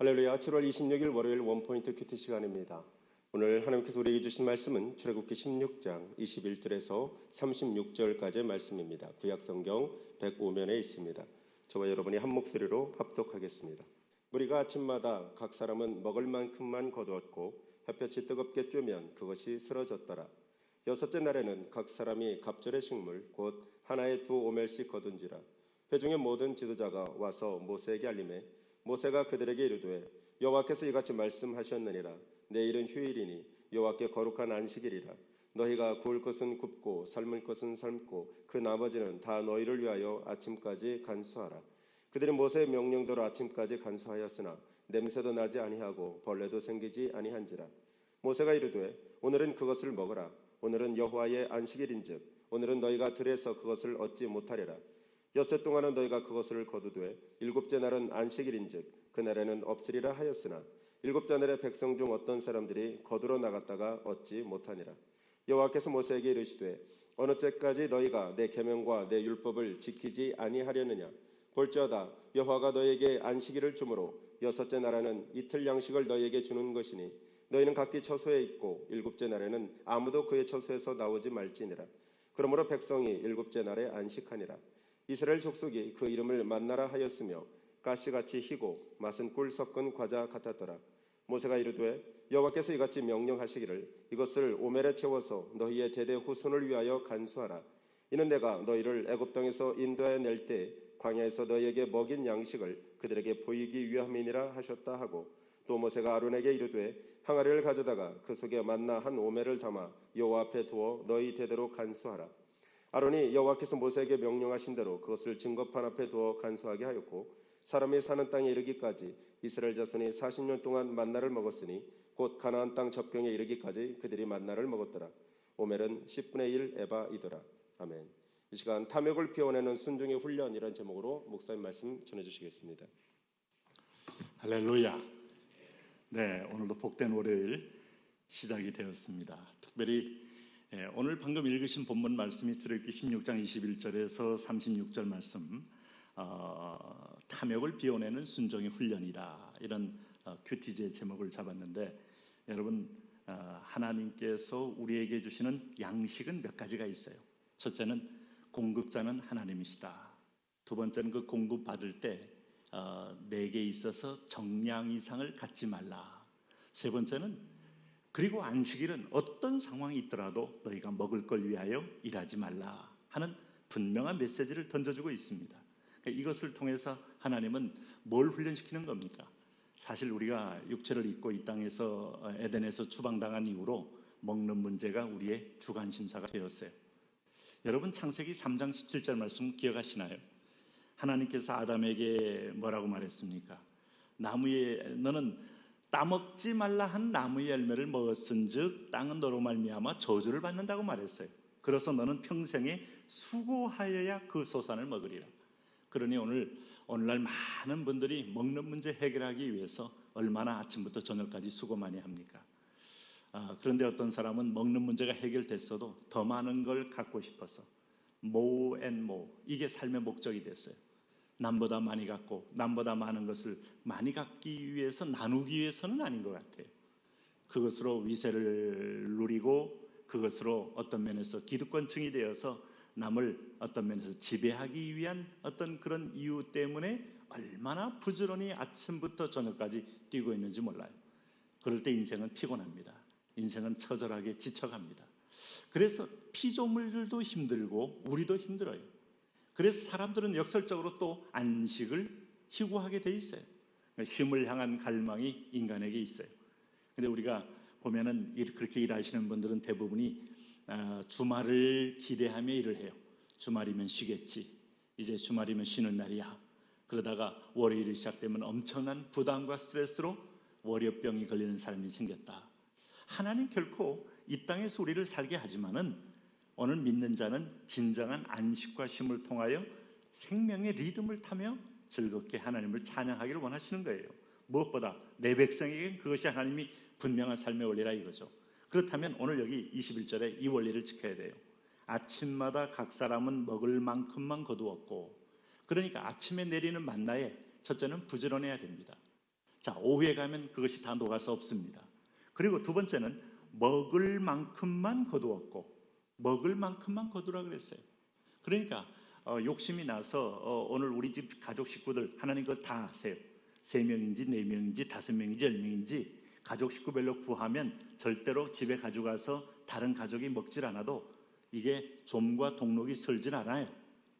할렐루야. 7월 26일 월요일 원포인트 큐티 시간입니다. 오늘 하나님께서 우리에게 주신 말씀은 출애굽기 16장 21절에서 36절까지의 말씀입니다. 구약성경 105면에 있습니다. 저와 여러분이 한 목소리로 합독하겠습니다. 무리가 아침마다 각 사람은 먹을 만큼만 거두었고 햇볕이 뜨겁게 쬐면 그것이 쓰러졌더라. 여섯째 날에는 각 사람이 갑절의 식물 곧 하나에 2오멜씩 거둔지라. 회중의 모든 지도자가 와서 모세에게 알림해 모세가 그들에게 이르되 여호와께서 이같이 말씀하셨느니라. 내일은 휴일이니 여호와께 거룩한 안식일이라. 너희가 구울 것은 굽고 삶을 것은 삶고 그 나머지는 다 너희를 위하여 아침까지 간수하라. 그들이 모세의 명령대로 아침까지 간수하였으나 냄새도 나지 아니하고 벌레도 생기지 아니한지라. 모세가 이르되 오늘은 그것을 먹으라. 오늘은 여호와의 안식일인즉 오늘은 너희가 들에서 그것을 얻지 못하리라. 엿새 동안은 너희가 그것을 거두되 일곱째 날은 안식일인즉 그날에는 없으리라 하였으나 일곱째 날에 백성 중 어떤 사람들이 거두러 나갔다가 얻지 못하니라. 여호와께서 모세에게 이르시되 어느 때까지 너희가 내 계명과 내 율법을 지키지 아니하려느냐. 볼지어다 여호와가 너희에게 안식일을 주므로 여섯째 날에는 이틀 양식을 너희에게 주는 것이니 너희는 각기 처소에 있고 일곱째 날에는 아무도 그의 처소에서 나오지 말지니라. 그러므로 백성이 일곱째 날에 안식하니라. 이스라엘 족속이 그 이름을 만나라 하였으며 가시같이 희고 맛은 꿀 섞은 과자 같았더라. 모세가 이르되 여호와께서 이같이 명령하시기를 이것을 오멜에 채워서 너희의 대대 후손을 위하여 간수하라. 이는 내가 너희를 애굽 땅에서 인도하여 낼 때 광야에서 너희에게 먹인 양식을 그들에게 보이기 위함이니라 하셨다 하고 또 모세가 아론에게 이르되 항아리를 가져다가 그 속에 만나 한 오멜을 담아 여호와 앞에 두어 너희 대대로 간수하라. 아론이 여호와께서 모세에게 명령하신 대로 그것을 증거판 앞에 두어 간수하게 하였고 사람이 사는 땅에 이르기까지 이스라엘 자손이 40년 동안 만나를 먹었으니 곧 가나안 땅 접경에 이르기까지 그들이 만나를 먹었더라. 오멜은 10분의 1 에바이더라. 아멘. 이 시간 탐욕을 피워내는 순종의 훈련, 이런 제목으로 목사님 말씀 전해주시겠습니다. 할렐루야. 네, 오늘도 복된 월요일 시작이 되었습니다. 특별히 오늘 방금 읽으신 본문 말씀이 출애굽기 16장 21절에서 36절 말씀, 탐욕을 비워내는 순종의 훈련이다, 이런 큐티제의 제목을 잡았는데, 여러분, 하나님께서 우리에게 주시는 양식은 몇 가지가 있어요. 첫째는 공급자는 하나님이시다. 두 번째는 그 공급받을 때 내게 있어서 정량 이상을 갖지 말라. 세 번째는 그리고 안식일은 어떤 상황이 있더라도 너희가 먹을 걸 위하여 일하지 말라 하는 분명한 메시지를 던져주고 있습니다. 그러니까 이것을 통해서 하나님은 뭘 훈련시키는 겁니까? 사실 우리가 육체를 입고 이 땅에서 에덴에서 추방당한 이후로 먹는 문제가 우리의 주관심사가 되었어요. 여러분, 창세기 3장 17절 말씀 기억하시나요? 하나님께서 아담에게 뭐라고 말했습니까? 너는 따먹지 말라 한 나무의 열매를 먹었은즉 땅은 너로 말미암아 저주를 받는다고 말했어요. 그래서 너는 평생에 수고하여야 그 소산을 먹으리라. 그러니 오늘날 많은 분들이 먹는 문제 해결하기 위해서 얼마나 아침부터 저녁까지 수고 많이 합니까? 그런데 어떤 사람은 먹는 문제가 해결됐어도 더 많은 걸 갖고 싶어서 more and more, 이게 삶의 목적이 됐어요. 남보다 많이 갖고 남보다 많은 것을 많이 갖기 위해서, 나누기 위해서는 아닌 것 같아요. 그것으로 위세를 누리고 그것으로 어떤 면에서 기득권층이 되어서 남을 어떤 면에서 지배하기 위한 어떤 그런 이유 때문에 얼마나 부지런히 아침부터 저녁까지 뛰고 있는지 몰라요. 그럴 때 인생은 피곤합니다. 인생은 처절하게 지쳐갑니다. 그래서 피조물들도 힘들고 우리도 힘들어요. 그래서 사람들은 역설적으로 또 안식을 희구하게 돼 있어요. 쉼을 향한 갈망이 인간에게 있어요. 근데 우리가 보면은 그렇게 일하시는 분들은 대부분이 주말을 기대하며 일을 해요. 주말이면 쉬겠지. 이제 주말이면 쉬는 날이야. 그러다가 월요일이 시작되면 엄청난 부담과 스트레스로 월요병이 걸리는 사람이 생겼다. 하나님 결코 이 땅에서 우리를 살게 하지만은 오늘 믿는 자는 진정한 안식과 쉼을 통하여 생명의 리듬을 타며 즐겁게 하나님을 찬양하기를 원하시는 거예요. 무엇보다 내 백성에게 그것이 하나님이 분명한 삶의 원리라 이거죠. 그렇다면 오늘 여기 21절에 이 원리를 지켜야 돼요. 아침마다 각 사람은 먹을 만큼만 거두었고, 그러니까 아침에 내리는 만나에 첫째는 부지런해야 됩니다. 자, 오후에 가면 그것이 다 녹아서 없습니다. 그리고 두 번째는 먹을 만큼만 거두었고, 먹을 만큼만 거두라 그랬어요. 그러니까 욕심이 나서 오늘 우리 집 가족 식구들 하나님 그거 다 아세요. 3명인지 4명인지 5명인지 10명인지 가족 식구별로 구하면 절대로 집에 가져가서 다른 가족이 먹질 않아도 이게 좀과 동록이 설진 않아요.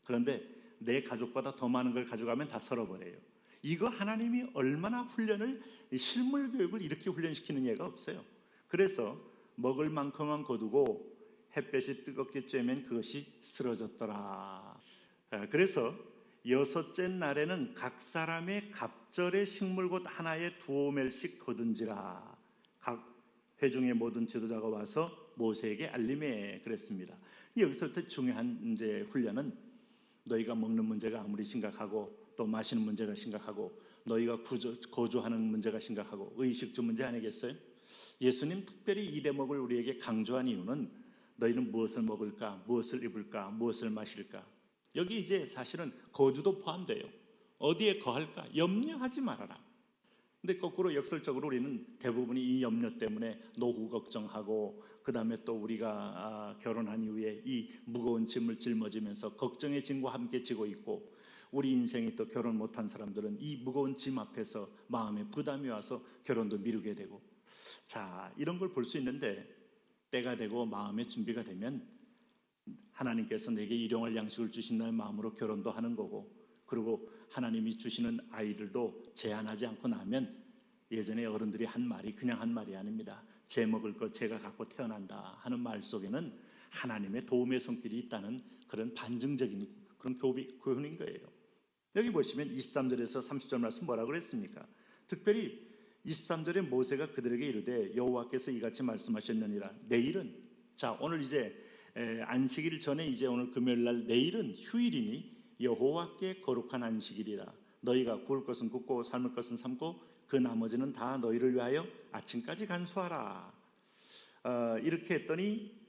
그런데 내 가족보다 더 많은 걸 가져가면 다 썰어버려요. 이거 하나님이 얼마나 훈련을, 실물 교육을 이렇게 훈련시키는 예가 없어요. 그래서 먹을 만큼만 거두고 햇볕이 뜨겁게 쬐면 그것이 쓰러졌더라. 그래서 6째 날에는 각 사람의 갑절의 식물 곧 하나에 2오멜씩 거둔지라. 각 회중의 모든 지도자가 와서 모세에게 알림해 그랬습니다. 여기서부터 중요한 이제 훈련은 너희가 먹는 문제가 아무리 심각하고 또 마시는 문제가 심각하고 너희가 거주하는 문제가 심각하고 의식주 문제 아니겠어요? 예수님 특별히 이 대목을 우리에게 강조한 이유는 너희는 무엇을 먹을까, 무엇을 입을까, 무엇을 마실까. 여기 이제 사실은 거주도 포함돼요. 어디에 거할까 염려하지 말아라. 근데 거꾸로 역설적으로 우리는 대부분이 이 염려 때문에 노후 걱정하고 그 다음에 또 우리가 결혼한 이후에 이 무거운 짐을 짊어지면서 걱정의 짐과 함께 지고 있고 우리 인생이 또 결혼 못한 사람들은 이 무거운 짐 앞에서 마음에 부담이 와서 결혼도 미루게 되고 자 이런 걸 볼 수 있는데 때가 되고 마음의 준비가 되면 하나님께서 내게 일용할 양식을 주신다는 마음으로 결혼도 하는 거고 그리고 하나님이 주시는 아이들도 제한하지 않고 나면 예전에 어른들이 한 말이 그냥 한 말이 아닙니다. 제 먹을 것 제가 갖고 태어난다 하는 말 속에는 하나님의 도움의 손길이 있다는 그런 반증적인 그런 교훈인 거예요. 여기 보시면 23절에서 30절 말씀 뭐라고 그랬습니까? 특별히 23절에 모세가 그들에게 이르되 여호와께서 이같이 말씀하셨느니라. 내일은 자 오늘 이제 안식일 전에 이제 오늘 금요일 날 내일은 휴일이니 여호와께 거룩한 안식일이라. 너희가 구울 것은 굽고 삶을 것은 삶고 그 나머지는 다 너희를 위하여 아침까지 간수하라. 이렇게 했더니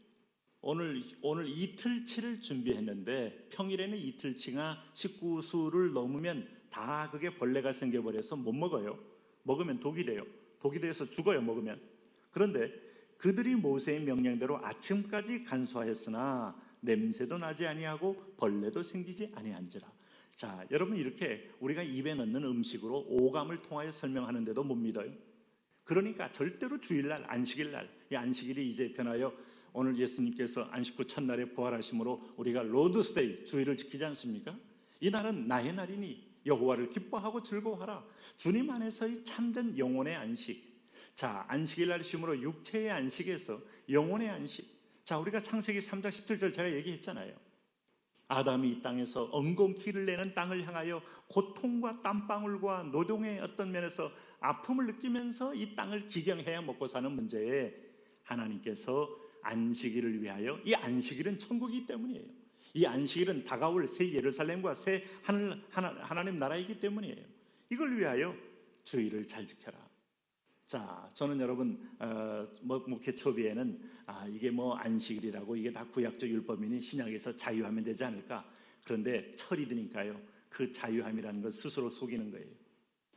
오늘 이틀치를 준비했는데 평일에는 이틀치가 식구 수를 넘으면 다 그게 벌레가 생겨버려서 못 먹어요. 먹으면 독이 돼요. 독이 돼서 죽어요 먹으면. 그런데 그들이 모세의 명령대로 아침까지 간수하였으나 냄새도 나지 아니하고 벌레도 생기지 아니한지라. 자 여러분 이렇게 우리가 입에 넣는 음식으로 오감을 통하여 설명하는데도 못 믿어요. 그러니까 절대로 주일날 안식일날 이 안식일이 이제 변하여 오늘 예수님께서 안식 후 첫날에 부활하심으로 우리가 로드스데이 주일을 지키지 않습니까? 이 날은 나의 날이니 여호와를 기뻐하고 즐거워하라. 주님 안에서의 참된 영혼의 안식. 자 안식일 날 심으로 육체의 안식에서 영혼의 안식. 자 우리가 창세기 3장 17절 제가 얘기했잖아요. 아담이 이 땅에서 엉겅퀴를 내는 땅을 향하여 고통과 땀방울과 노동의 어떤 면에서 아픔을 느끼면서 이 땅을 기경해야 먹고 사는 문제에 하나님께서 안식일을 위하여 이 안식일은 천국이기 때문이에요. 이 안식일은 다가올 새 예루살렘과 새 하나님 나라이기 때문이에요. 이걸 위하여 주일을 잘 지켜라. 자, 저는 여러분 목회 초기에는 이게 뭐 안식일이라고 이게 다 구약적 율법이니 신약에서 자유하면 되지 않을까. 그런데 철이 드니까요. 그 자유함이라는 걸 스스로 속이는 거예요.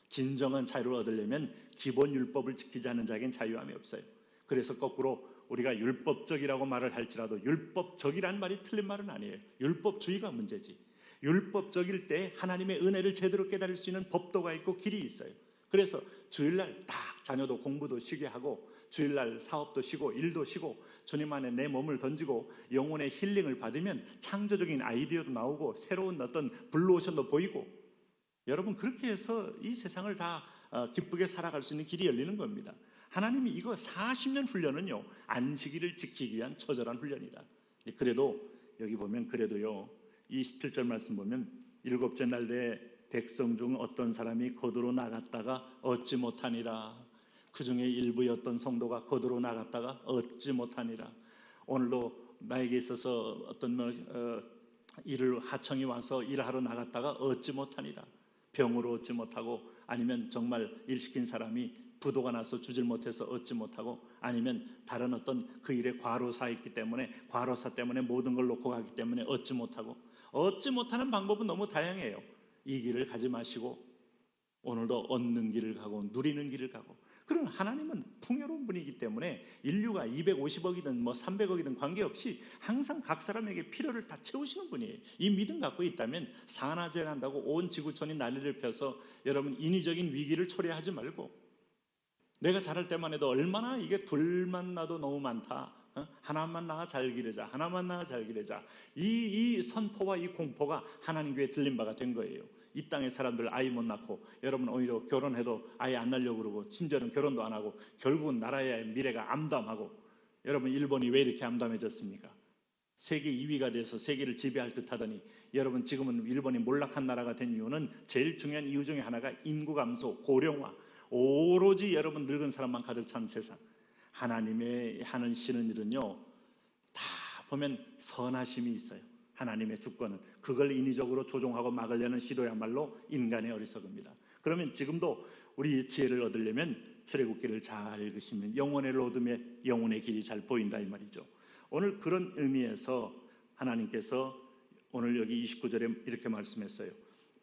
진정한 자유를 얻으려면 기본 율법을 지키지 않는 자에겐 자유함이 없어요. 그래서 거꾸로 우리가 율법적이라고 말을 할지라도 율법적이라는 말이 틀린 말은 아니에요. 율법주의가 문제지. 율법적일 때 하나님의 은혜를 제대로 깨달을 수 있는 법도가 있고 길이 있어요. 그래서 주일날 딱 자녀도 공부도 쉬게 하고 주일날 사업도 쉬고 일도 쉬고 주님 안에 내 몸을 던지고 영혼의 힐링을 받으면 창조적인 아이디어도 나오고 새로운 어떤 블루오션도 보이고 여러분 그렇게 해서 이 세상을 다 기쁘게 살아갈 수 있는 길이 열리는 겁니다. 하나님이 이거 40년 훈련은요 안식일을 지키기 위한 처절한 훈련이다. 그래도 여기 보면 그래도요 이 17절 말씀 보면 7째 날에 백성 중 어떤 사람이 거두로 나갔다가 얻지 못하니라. 그 중에 일부의 어떤 성도가 거두로 나갔다가 얻지 못하니라. 오늘도 나에게 있어서 어떤 일을 하청이 와서 일하러 나갔다가 얻지 못하니라. 병으로 얻지 못하고 아니면 정말 일 시킨 사람이 부도가 나서 주질 못해서 얻지 못하고 아니면 다른 어떤 그 일에 과로사 있기 때문에 과로사 때문에 모든 걸 놓고 가기 때문에 얻지 못하고 얻지 못하는 방법은 너무 다양해요. 이 길을 가지 마시고 오늘도 얻는 길을 가고 누리는 길을 가고, 그런 하나님은 풍요로운 분이기 때문에 인류가 250억이든 뭐 300억이든 관계없이 항상 각 사람에게 필요를 다 채우시는 분이에요. 이 믿음 갖고 있다면 산화제한다고 온 지구촌이 난리를 펴서 여러분 인위적인 위기를 초래하지 말고, 내가 자랄 때만 해도 얼마나 이게 둘만 나도 너무 많다, 하나만 낳아 잘 기르자, 하나만 낳아 잘 기르자, 이 선포와 이 공포가 하나님 교회에 들린 바가 된 거예요. 이 땅의 사람들 아이 못 낳고, 여러분 오히려 결혼해도 아이 안 낳으려고 그러고, 심지어는 결혼도 안 하고, 결국은 나라의 미래가 암담하고. 여러분 일본이 왜 이렇게 암담해졌습니까? 세계 2위가 돼서 세계를 지배할 듯 하더니, 여러분 지금은 일본이 몰락한 나라가 된 이유는 제일 중요한 이유 중에 하나가 인구 감소, 고령화, 오로지 여러분 늙은 사람만 가득 찬 세상. 하나님의 하는 시는 일은요, 다 보면 선하심이 있어요. 하나님의 주권은 그걸 인위적으로 조종하고 막으려는 시도야말로 인간의 어리석음입니다. 그러면 지금도 우리 지혜를 얻으려면 출애굽기를 잘 읽으시면 영혼의 로드에 영혼의 길이 잘 보인다 이 말이죠. 오늘 그런 의미에서 하나님께서 오늘 여기 29절에 이렇게 말씀했어요.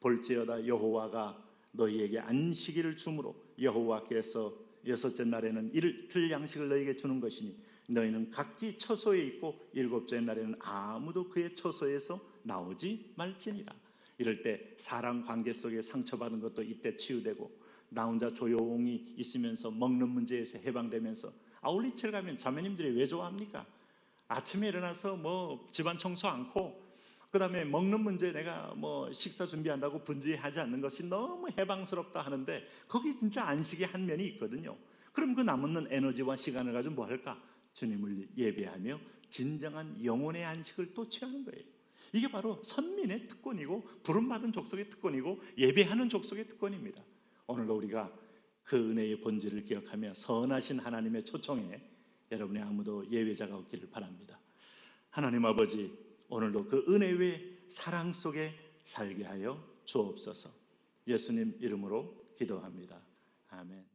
볼지어다 여호와가 너희에게 안식일을 주므로 여호와께서 여섯째 날에는 이틀 양식을 너희에게 주는 것이니 너희는 각기 처소에 있고 일곱째 날에는 아무도 그의 처소에서 나오지 말지니라. 이럴 때 사람 관계 속에 상처받은 것도 이때 치유되고, 나 혼자 조용히 있으면서 먹는 문제에서 해방되면서, 아울리치를 가면 자매님들이 왜 좋아합니까? 아침에 일어나서 뭐 집안 청소 않고, 그 다음에 먹는 문제 내가 뭐 식사 준비한다고 분주해하지 않는 것이 너무 해방스럽다 하는데, 거기 진짜 안식의 한 면이 있거든요. 그럼 그 남는 에너지와 시간을 가지고 뭐 할까? 주님을 예배하며 진정한 영혼의 안식을 또 취하는 거예요. 이게 바로 선민의 특권이고 부름받은 족속의 특권이고 예배하는 족속의 특권입니다. 오늘도 우리가 그 은혜의 본질을 기억하며 선하신 하나님의 초청에 여러분의 아무도 예외자가 없기를 바랍니다. 하나님 아버지, 오늘도 그 은혜의 사랑 속에 살게 하여 주옵소서. 예수님 이름으로 기도합니다. 아멘.